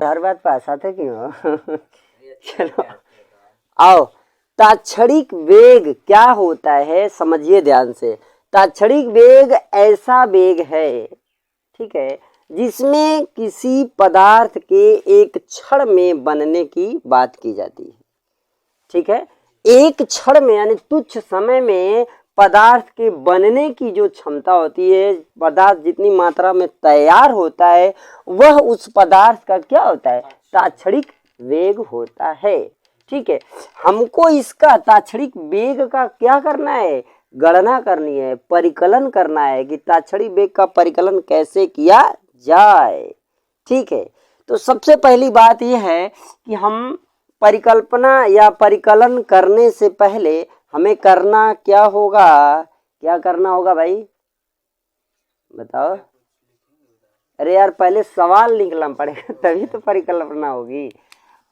हर बात पास आते क्यों हो? चलो आओ, ताक्षणिक वेग क्या होता है समझिए ध्यान से। ताक्षणिक वेग ऐसा वेग है, ठीक है, जिसमें किसी पदार्थ के एक क्षण में बनने की बात की जाती है, ठीक है। एक क्षण में यानी तुच्छ समय में पदार्थ के बनने की जो क्षमता होती है, पदार्थ जितनी मात्रा में तैयार होता है, वह उस पदार्थ का क्या होता है? ताक्षणिक वेग होता है, ठीक है। हमको इसका ताक्षणिक वेग का क्या करना है? गणना करनी है, परिकलन करना है कि ताक्षणिक वेग का परिकलन कैसे किया जाए, ठीक है। तो सबसे पहली बात यह है कि हम परिकल्पना या परिकलन करने से पहले हमें करना क्या होगा? क्या करना होगा भाई बताओ? अरे यार पहले सवाल निकलना पड़ेगा तभी तो परिकल्पना होगी।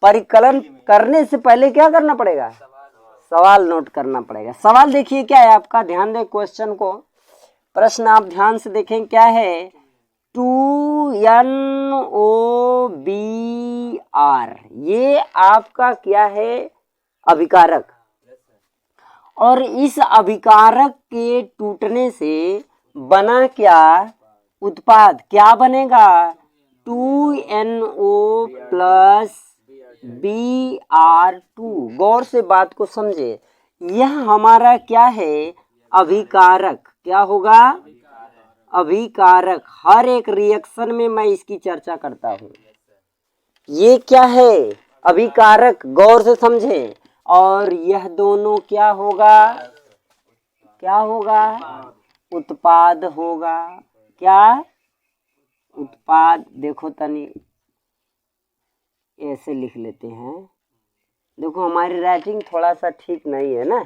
परिकलन करने से पहले क्या करना पड़ेगा? सवाल नोट करना पड़ेगा। सवाल देखिए क्या है आपका, ध्यान दें क्वेश्चन को, प्रश्न आप ध्यान से देखें क्या है। 2NOBr ये आपका क्या है? अभिकारक। और इस अभिकारक के टूटने से बना क्या? उत्पाद। क्या बनेगा? 2NO plus Br2। गौर से बात को समझे, यह हमारा क्या है? अभिकारक। क्या होगा? अभिकारक। हर एक रिएक्शन में मैं इसकी चर्चा करता हूँ। ये क्या है? अभिकारक। गौर से समझे। और यह दोनों क्या होगा? क्या होगा? उत्पाद होगा। क्या? उत्पाद। देखो तनी ऐसे लिख लेते हैं। देखो हमारी राइटिंग थोड़ा सा ठीक नहीं है ना,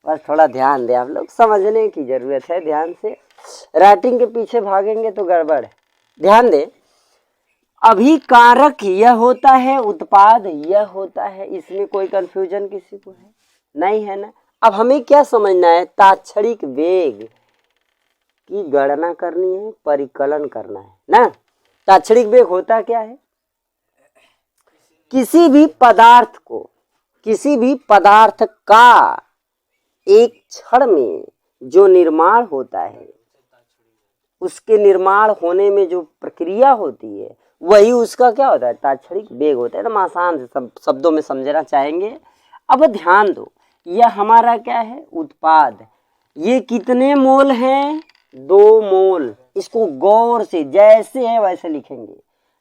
बस थोड़ा ध्यान दे, आप लोग समझने की जरूरत है ध्यान से। राइटिंग के पीछे भागेंगे तो गड़बड़। ध्यान दे, अभिकारक यह होता है, उत्पाद यह होता है। इसमें कोई कंफ्यूजन किसी को है? नहीं है ना। अब हमें क्या समझना है? ताक्षणिक वेग की गणना करनी है, परिकलन करना है ना। ताक्षणिक वेग होता क्या है? किसी भी पदार्थ को, किसी भी पदार्थ का एक क्षण में जो निर्माण होता है, उसके निर्माण होने में जो प्रक्रिया होती है, वही उसका क्या होता है? ताक्षणिक वेग होता है। तो हम आसान से सब शब्दों में समझना चाहेंगे। अब ध्यान दो, यह हमारा क्या है? उत्पाद। ये कितने मोल हैं? 2 मोल। इसको गौर से जैसे है वैसे लिखेंगे।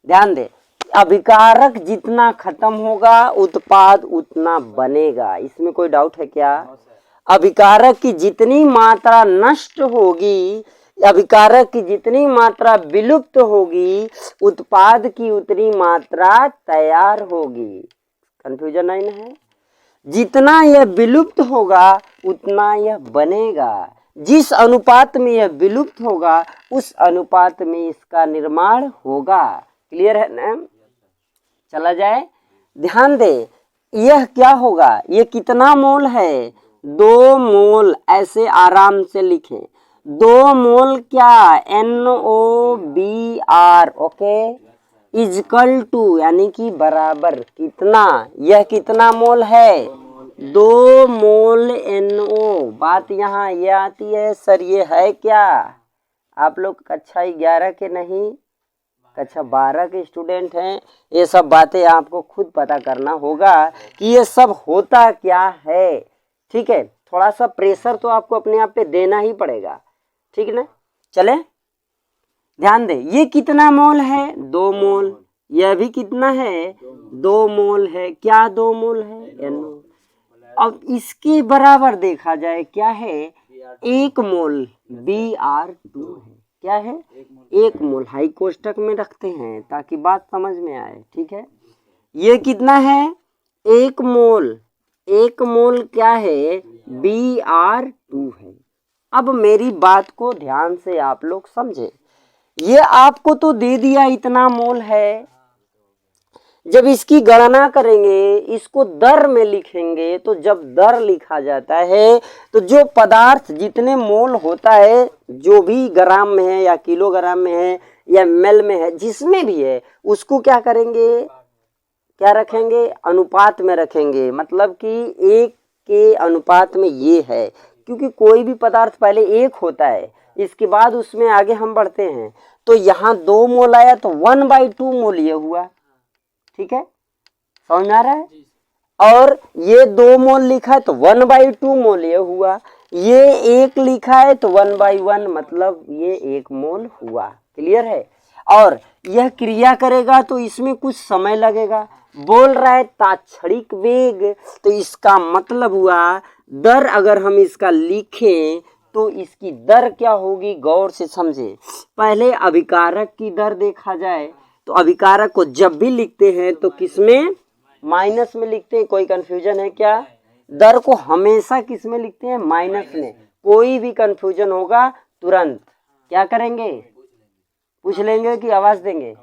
ध्यान दे, अभिकारक जितना खत्म होगा उत्पाद उतना बनेगा। इसमें कोई डाउट है क्या? अभिकारक की जितनी मात्रा नष्ट होगी, अभिकारक की जितनी मात्रा विलुप्त होगी, उत्पाद की उतनी मात्रा तैयार होगी। कंफ्यूजन नहीं ना है? जितना यह विलुप्त होगा उतना यह बनेगा। जिस अनुपात में यह विलुप्त होगा उस अनुपात में इसका निर्माण होगा। क्लियर है ना? चला जाए, ध्यान दे, यह क्या होगा? ये कितना मोल है? 2 मोल। ऐसे आराम से लिखें, 2 मोल क्या? NOBr, ओके, इजकल टू यानी कि बराबर कितना? यह कितना मोल है? 2 मोल NO। बात यहाँ ये आती है, सर ये है क्या? आप लोग कक्षा 11 के नहीं, कक्षा 12 के स्टूडेंट हैं। ये सब बातें आपको खुद पता करना होगा कि ये सब होता क्या है, ठीक है। थोड़ा सा प्रेशर तो आपको अपने आप पे देना ही पड़ेगा, ठीक है ना। चले, ध्यान दे, ये कितना मोल है? 2 मोल। यह भी कितना है? 2 मोल है। क्या 2 मोल है? NO। अब इसके बराबर देखा जाए क्या है? 1 मोल Br2 है। क्या है? 1 मोल। हाई कोष्टक में रखते हैं ताकि बात समझ में आए, ठीक है। ये कितना है? 1 मोल। 1 मोल क्या है? Br2 है। अब मेरी बात को ध्यान से आप लोग समझे, ये आपको तो दे दिया इतना मोल है। जब इसकी गणना करेंगे, इसको दर में लिखेंगे, तो जब दर लिखा जाता है तो जो पदार्थ जितने मोल होता है, जो भी ग्राम में है या किलोग्राम में है या ml में है, जिसमें भी है, उसको क्या करेंगे? क्या रखेंगे, अनुपात में रखेंगे, मतलब कि एक के अनुपात में ये है, क्योंकि कोई भी पदार्थ पहले एक होता है, इसके बाद उसमें आगे हम बढ़ते हैं। तो यहाँ 2 मोल आया तो 1/2 मोल ये हुआ, ठीक है, समझ में आ रहा है। और ये 2 मोल लिखा है तो 1/2 मोल ये हुआ, ये 1 लिखा है तो 1/1 मतलब ये 1 मोल हुआ। क्लियर है। और यह क्रिया करेगा तो इसमें कुछ समय लगेगा, बोल रहा है तात्क्षणिक वेग, तो इसका मतलब हुआ दर अगर हम इसका लिखें तो इसकी दर क्या होगी, गौर से समझे। पहले अभिकारक की दर देखा जाए, तो अभिकारक को जब भी लिखते हैं तो किसमें, माइनस में लिखते हैं। कोई कंफ्यूजन है क्या, दर को हमेशा किस में लिखते हैं, माइनस में। कोई भी कंफ्यूजन होगा तुरंत क्या करेंगे, पूछ लेंगे कि आवाज देंगे।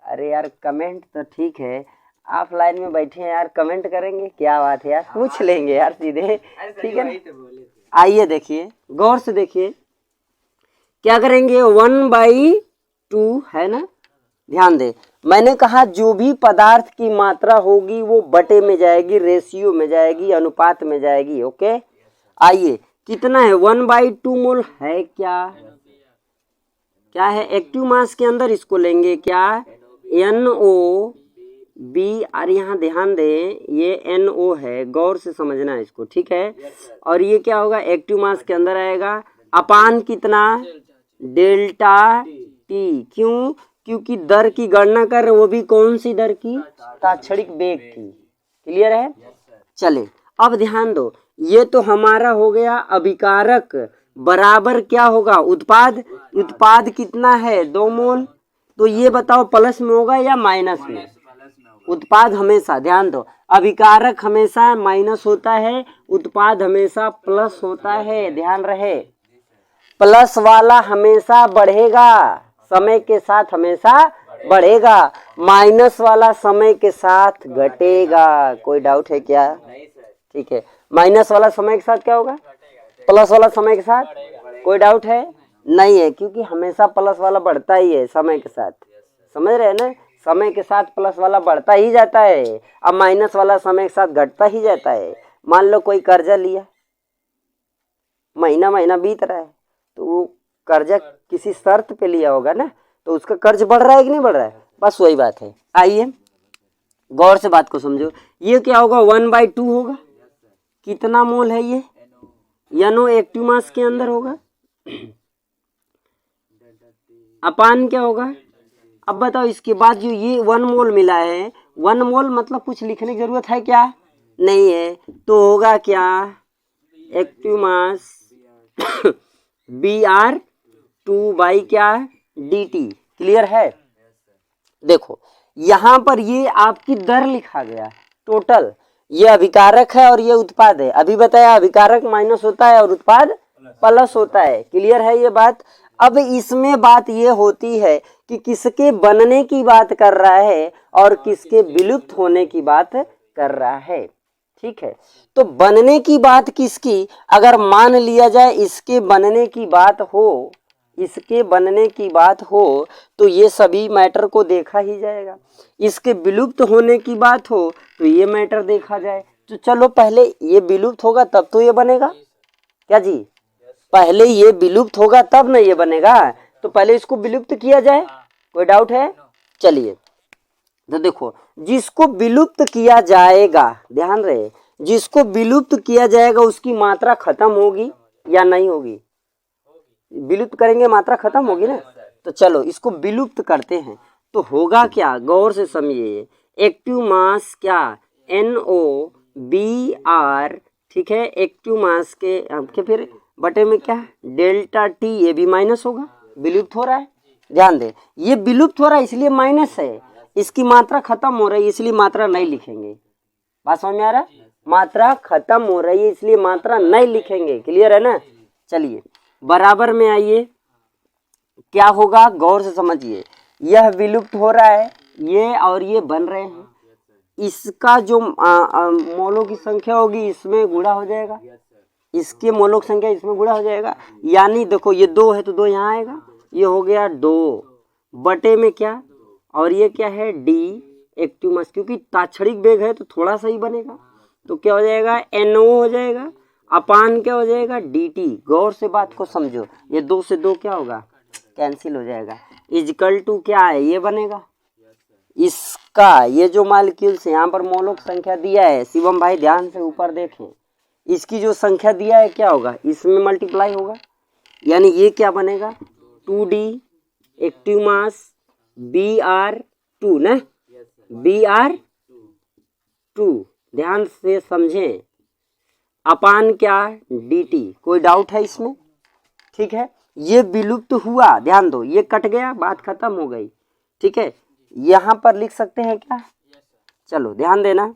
अरे यार कमेंट तो ठीक है, आप लाइन में बैठे हैं यार, कमेंट करेंगे, क्या बात है यार, पूछ लेंगे यार सीधे, ठीक है ना। आइए देखिए, गौर से देखिए, क्या करेंगे, 1/2 है ना। ध्यान दे, मैंने कहा जो भी पदार्थ की मात्रा होगी वो बटे में जाएगी, रेशियो में जाएगी, अनुपात में जाएगी। ओके, आइए कितना है, 1/2 मोल है क्या है, एक्टिव मास के अंदर इसको लेंगे क्या, NO2। और यहाँ ध्यान दें ये NO है, गौर से समझना है इसको, ठीक है। और ये क्या होगा, एक्टिव मास के अंदर आएगा अपान कितना, डेल्टा T। क्यों, क्योंकि दर की गणना कर रहे, वो भी कौन सी दर की, तात्क्षणिक वेग की। क्लियर है। चले अब ध्यान दो, ये तो हमारा हो गया अभिकारक, बराबर क्या होगा, उत्पाद। उत्पाद कितना है, 2 मोल। तो ये बताओ प्लस में होगा या माइनस में, उत्पाद हमेशा, ध्यान दो, अभिकारक हमेशा माइनस होता है, उत्पाद हमेशा प्लस होता है, ध्यान रहे। प्लस वाला हमेशा बढ़ेगा, समय के साथ हमेशा बढ़ेगा, माइनस वाला समय के साथ घटेगा। कोई डाउट है क्या, ठीक है, माइनस वाला समय के साथ क्या होगा, प्लस वाला समय के साथ, कोई डाउट है नहीं है, क्योंकि हमेशा प्लस वाला बढ़ता ही है समय के साथ, समझ रहे हैं ना, समय के साथ प्लस वाला बढ़ता ही जाता है, अब माइनस वाला समय के साथ घटता ही जाता है। मान लो कोई कर्जा लिया, महीना महीना बीत रहा है, तो वो कर्जा किसी शर्त पे लिया होगा ना, तो उसका कर्ज बढ़ रहा है कि नहीं बढ़ रहा है, बस वही बात है। आइए गौर से बात को समझो, ये क्या होगा, 1/2 होगा, कितना मोल है ये, NO एक्टिव मास के अंदर होगा, अपान क्या होगा। अब बताओ इसके बाद जो ये 1 मोल मिला है, 1 मोल मतलब कुछ लिखने की जरूरत है क्या, नहीं है, तो होगा क्या, एक्टिव मास Br2 क्या, dt। क्लियर है। देखो यहाँ पर ये आपकी दर लिखा गया टोटल, ये अभिकारक है और ये उत्पाद है। अभी बताया अभिकारक माइनस होता है और उत्पाद प्लस होता है। क्लियर है ये बात। अब इसमें बात ये होती है कि किसके बनने की बात कर रहा है और किसके विलुप्त होने की बात कर रहा है। ठीक है, तो बनने की बात किसकी, अगर मान लिया जाए इसके बनने की बात हो, इसके बनने की बात हो तो ये सभी मैटर को देखा ही जाएगा। इसके विलुप्त होने की बात हो तो ये मैटर देखा जाए। तो चलो पहले ये विलुप्त होगा तब तो ये बनेगा, क्या जी, पहले ये विलुप्त होगा तब ना ये बनेगा, तो पहले इसको विलुप्त किया जाए। कोई डाउट है। चलिए तो देखो, जिसको विलुप्त किया जाएगा, ध्यान रहे, जिसको विलुप्त किया जाएगा उसकी मात्रा खत्म होगी या नहीं होगी, विलुप्त करेंगे मात्रा खत्म होगी ना। तो चलो इसको विलुप्त करते हैं, तो होगा क्या, गौर से समझिए। एक्टिव मास क्या, NOBr, ठीक है, एक्टिव मास के फिर बटे में क्या, डेल्टा T, ये भी माइनस होगा, विलुप्त हो रहा है। ध्यान दे, ये विलुप्त हो रहा है इसलिए माइनस है, इसकी मात्रा खत्म हो रही है इसलिए मात्रा नहीं लिखेंगे। बात समझ में आ रहा है, मात्रा खत्म हो रही है इसलिए मात्रा नहीं लिखेंगे। क्लियर है ना। चलिए बराबर में आइए, क्या होगा गौर से समझिए, यह विलुप्त हो रहा है, ये और ये बन रहे हैं, इसका जो मोलों की संख्या होगी इसमें गुणा हो जाएगा, इसके मोलों की संख्या इसमें गुणा हो जाएगा, यानी देखो ये 2 है तो 2 यहाँ आएगा, ये हो गया 2 बटे में क्या, और ये क्या है D, एक्टिव मास, क्योंकि ताक्षणिक वेग है तो थोड़ा सा ही बनेगा, तो क्या हो जाएगा NO हो जाएगा, अपान क्या हो जाएगा DT। गौर से बात को समझो, ये 2 से 2 क्या होगा, कैंसिल हो जाएगा, इजकल टू क्या है, ये बनेगा इसका, ये जो मॉलिक्यूल्स यहाँ पर मोलक संख्या दिया है, शिवम भाई ध्यान से ऊपर देखें, इसकी जो संख्या दिया है क्या होगा, इसमें मल्टीप्लाई होगा, यानी ये क्या बनेगा 2D एक्टिव मास Br2 ना, Br2, ध्यान से समझें, अपान क्या DT। कोई डाउट है इसमें, ठीक है। ये विलुप्त हुआ, ध्यान दो, ये कट गया, बात खत्म हो गई, ठीक है। यहाँ पर लिख सकते हैं क्या, चलो ध्यान देना,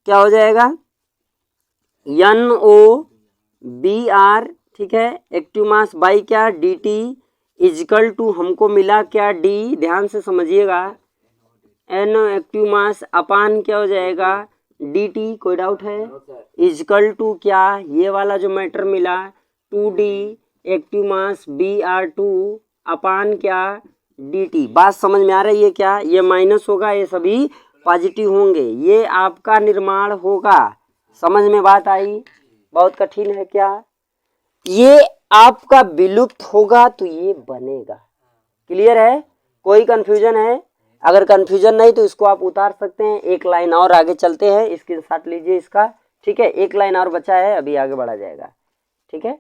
क्या हो जाएगा NOBr, ठीक है, एक्टिव मास बाई क्या DT इजकल टू हमको मिला क्या D, ध्यान से समझिएगा, NO एक्टिव मास अपान क्या हो जाएगा DT। कोई डाउट है, इजकल टू क्या, ये वाला जो मैटर मिला 2D एक्टिव मास Br2 अपान क्या DT। बात समझ में आ रही है क्या, ये माइनस होगा, ये सभी पॉजिटिव होंगे, ये आपका निर्माण होगा, समझ में बात आई, बहुत कठिन है क्या, ये आपका विलुप्त होगा तो ये बनेगा, क्लियर है, कोई कंफ्यूजन है, अगर कंफ्यूजन नहीं तो इसको आप उतार सकते हैं, एक लाइन और आगे चलते हैं, स्क्रीनशॉट लीजिए इसका, ठीक है, एक लाइन और बचा है, अभी आगे बढ़ा जाएगा, ठीक है।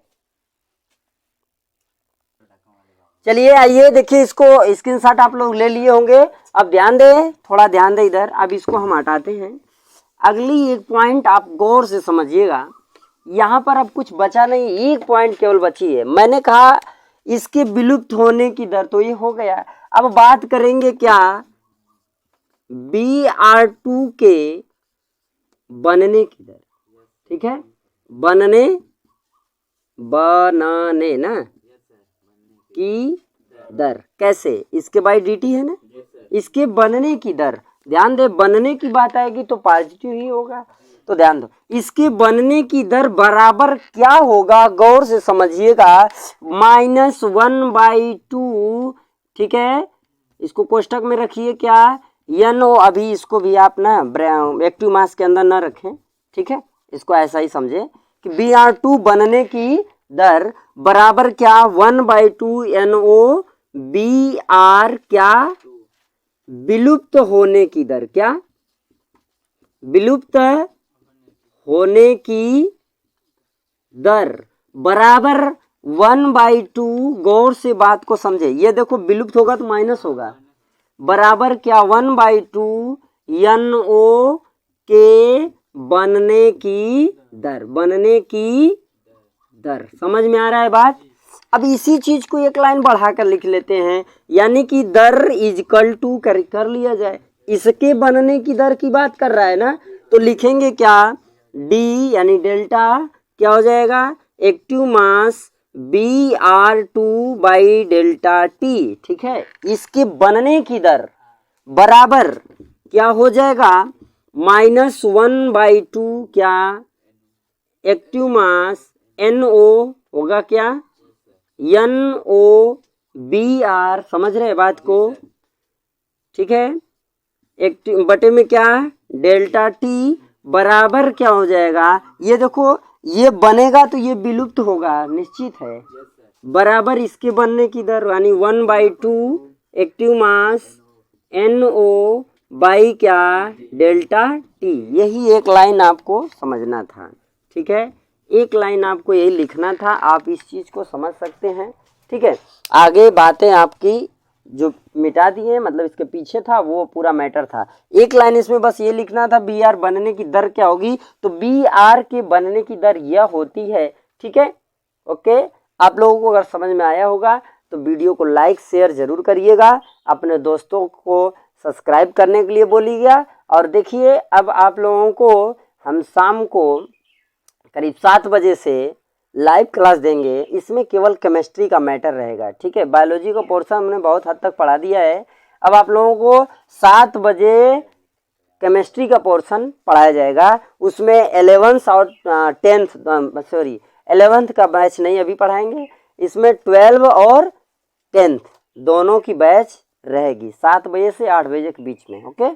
चलिए आइए देखिए, इसको स्क्रीनशॉट आप लोग ले लिए होंगे, अब ध्यान दें, थोड़ा ध्यान दें इधर, अब इसको हम हटाते हैं, अगली एक पॉइंट आप गौर से समझिएगा, यहाँ पर अब कुछ बचा नहीं, एक पॉइंट केवल बची है, मैंने कहा इसके विलुप्त होने की दर तो ये हो गया, अब बात करेंगे क्या Br2 के बनने की दर, ठीक है, बनने ना की दर, कैसे, इसके बाई DT है ना, इसके बनने की दर, ध्यान दे बनने की बात आएगी तो पॉजिटिव ही होगा, तो ध्यान दो, इसके बनने की दर बराबर क्या होगा, गौर से समझिएगा, -1/2, ठीक है, इसको कोष्टक में रखिए क्या NO, अभी इसको भी आप ना एक्टिव मास के अंदर ना रखें, ठीक है, इसको ऐसा ही समझे कि Br2 बनने की दर बराबर क्या 1/2 NO Br क्या विलुप्त होने की दर, क्या विलुप्त होने की दर बराबर 1/2, गौर से बात को समझे, ये देखो विलुप्त होगा तो माइनस होगा, बराबर क्या 1/2 NO के बनने की दर, बनने की दर, समझ में आ रहा है बात। अब इसी चीज को एक लाइन बढ़ाकर लिख लेते हैं, यानी कि दर इजकल टू कर लिया जाए, इसके बनने की दर की बात कर रहा है ना, तो लिखेंगे क्या D यानी डेल्टा क्या हो जाएगा active mass Br2 by delta T, ठीक है, इसके बनने की दर बराबर क्या हो जाएगा -1/2 क्या एक्टिव मास NO होगा क्या NOBr, समझ रहे बात को, ठीक है, एक्टिव बटे में क्या डेल्टा T बराबर क्या हो जाएगा, ये देखो ये बनेगा तो ये विलुप्त होगा निश्चित है, बराबर इसके बनने की दर यानी 1/2 एक्टिव मास NO बाई क्या डेल्टा T, यही एक लाइन आपको समझना था, ठीक है, एक लाइन आपको यही लिखना था, आप इस चीज को समझ सकते हैं, ठीक है। आगे बातें आपकी जो मिटा दी है, मतलब इसके पीछे था वो पूरा मैटर था, एक लाइन इसमें बस ये लिखना था Br बनने की दर क्या होगी, तो Br के बनने की दर यह होती है, ठीक है, ओके। आप लोगों को अगर समझ में आया होगा तो वीडियो को लाइक शेयर जरूर करिएगा, अपने दोस्तों को सब्सक्राइब करने के लिए बोलिएगा, और देखिए अब आप लोगों को हम शाम को करीब 7 बजे से लाइव क्लास देंगे, इसमें केवल केमिस्ट्री का मैटर रहेगा, ठीक है, बायोलॉजी का पोर्शन हमने बहुत हद तक पढ़ा दिया है, अब आप लोगों को 7 बजे केमिस्ट्री का पोर्शन पढ़ाया जाएगा, उसमें 11th और 11th का बैच नहीं अभी पढ़ाएंगे, इसमें 12 और 10th दोनों की बैच रहेगी 7 बजे से 8 बजे के बीच में, ओके।